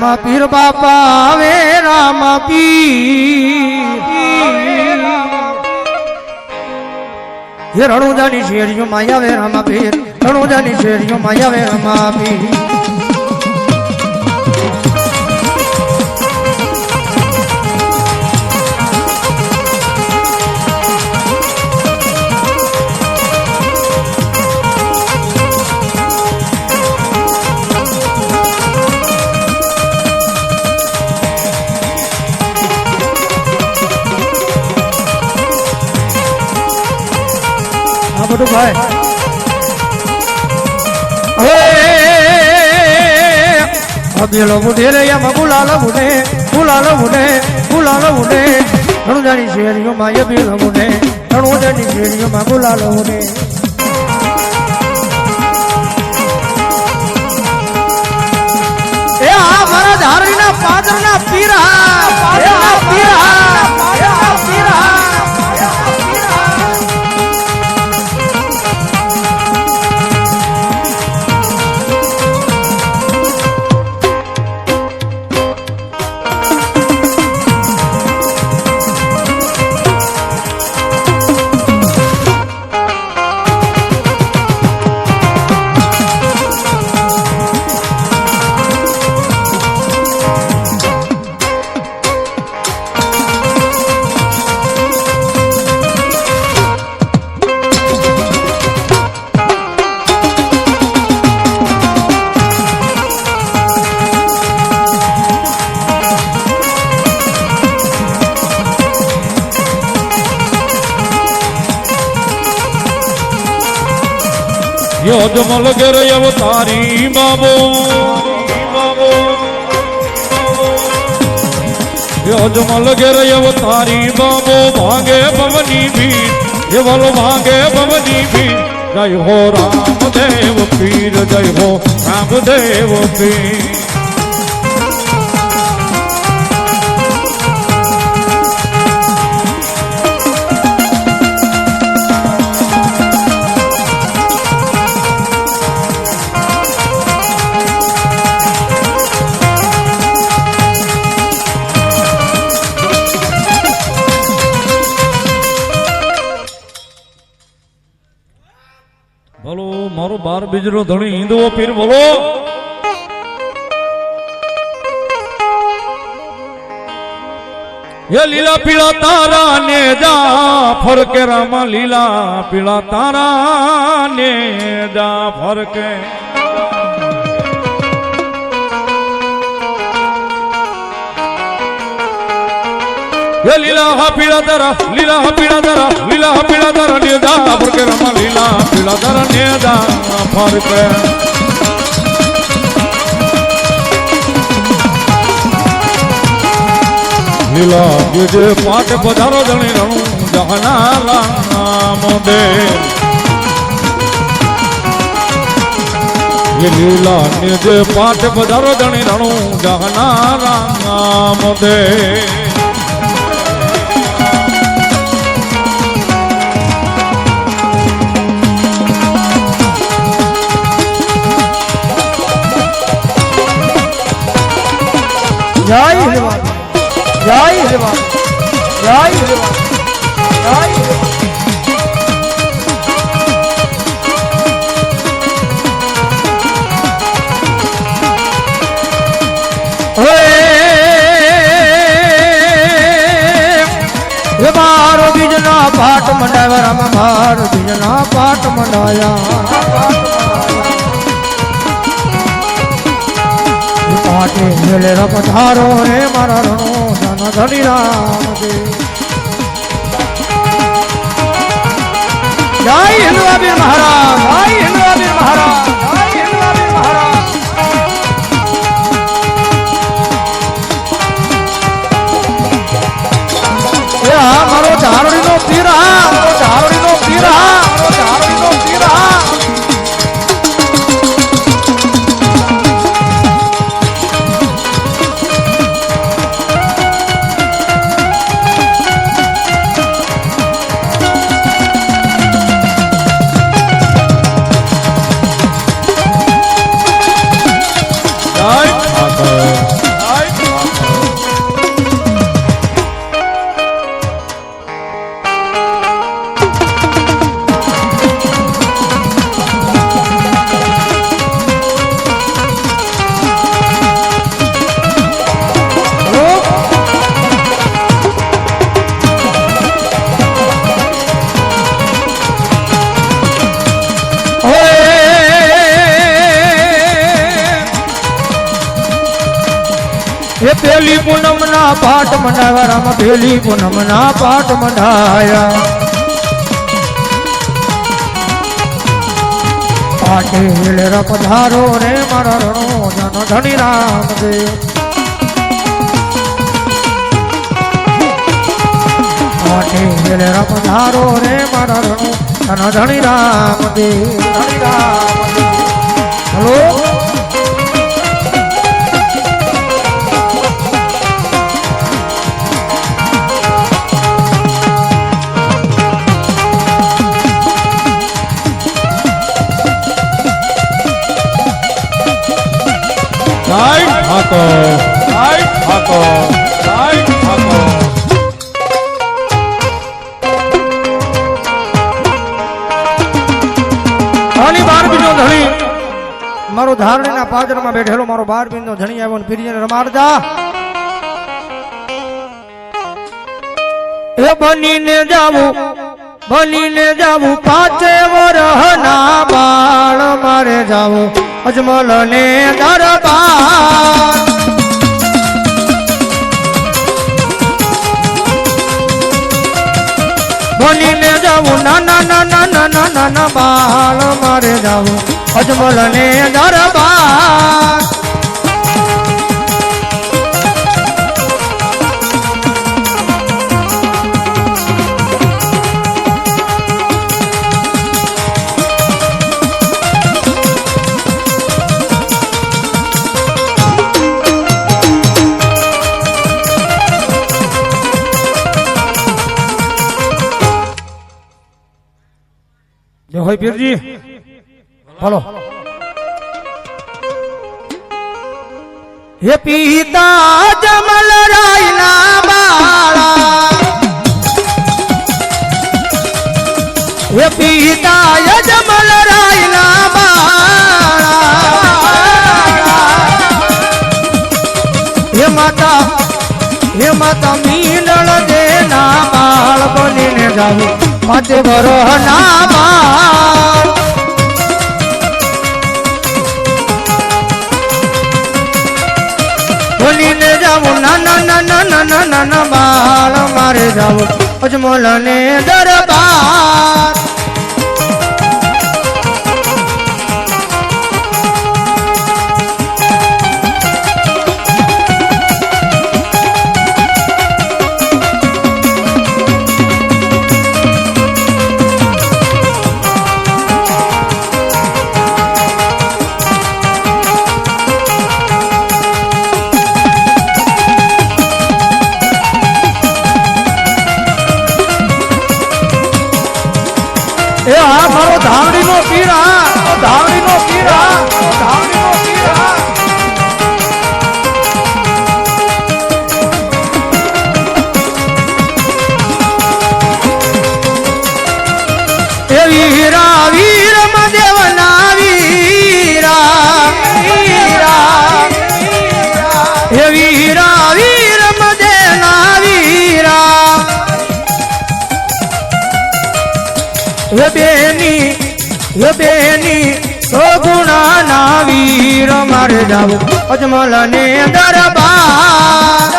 રામા પીર બાપા આવે રામા પીર હે રણુજાની શેરીઓ માં આવે રામા પીર રણુજાની શેરીઓ માં આવે રામા પીર ભાઈ અબેલો બુઢે રે યા ગુલાલ બુઢે ગુલાલ બુઢે ગુલાલ બુઢે રણુજાની શેરીઓ માં અબેલો બુઢે રણુજાની શેરીઓ માં ગુલાલ બુઢે એ આ મારા ધારીના પાદરના પીરા પાદરના પીરા પાદરના પીરા યોજમલ ઘેર અવતારી બાબો યોજમલ ઘેર અવતારી બાબો ભાગે ભવની ભીર એ વલો ભાગે ભવની ભીર જય હો રામદેવ પીર જય હો રામદેવ પીર મારો બાર બીજનો ધણી હિન્દુઓ પીર બોલો ये लीला पीला तारा ने जा फरके रामा लीला पीला तारा ने जा फरके ये लीला हा पीला तारा लीला हा पीला तारा लीला हा पीला तारा ने जा फरके रामा लीला पीला तारा ने जा फरके लीला जे पाठ पधारो जणी रणु जहना राम दे ये लीला जे पाठ पधारो जणी रणु जहना राम दे जय हिंदवाद जय हिंदवाद जय हिंदवाद जय हिंदवाद हे मारो बीजना पाठ मंडाया राम मारो बीजना पाठ मंडाया पाटे मेले पधारो रे मारा रणो धन धनी राम दे जय हिंदवाबीर महाराज जय हिंदवाबीर महाराज जय हिंदवाबीर महाराज ये मारो धारणी नो पीरा मारो धारणी नो पीरा मारो धारणी नो पीरा એ પેલી પૂનમના પાઠ મંડાવ્યા રામ પેલી પૂનમના પાઠ મંડાયા પાટે હેલેર પધારો રે મારા રણો જન ધણી રામદેવ પાટે હેલેર પધારો રે મારા રણો જન ધણી રામદેવ ધણી Ramdev hello Right, Hako. Right, Hako. Right, Hako. આની 12 બીજો ધણી મારો ધારણીના પાદરમાં બેઠેલો મારો 12 બીજો ધણી આવ્યો ને પીરીને રમાડતા એ બનીને જાવું 5 વરહના બાળ મારે જાવું અજમલ ને દરબાર બનીને જાવું નાના બાળ મારે જાવું અજમલ ને દરબાર જો હોય પીરજી બોલો હે પિતા જમલ રાય ના બાળા હે પિતા જમલ રાય ના બાળા હે માતા મીનળ દે ના બાળ બનીને જાવું 5 વરહના બાળ બનીને જાવું નાના બાળ મારે જાવું અજમલ ને દરબાર એ આ મારો ધાવડીનો પીરા ધાવડીનો પીરા ધાવડીનો પીરા એ વીરા વીર મદેવના વીરા એ વીરા વીર મદેવના વીરા એ બેની તો ગુણાના વીર મારે જાવું અજમલ ને દરબાર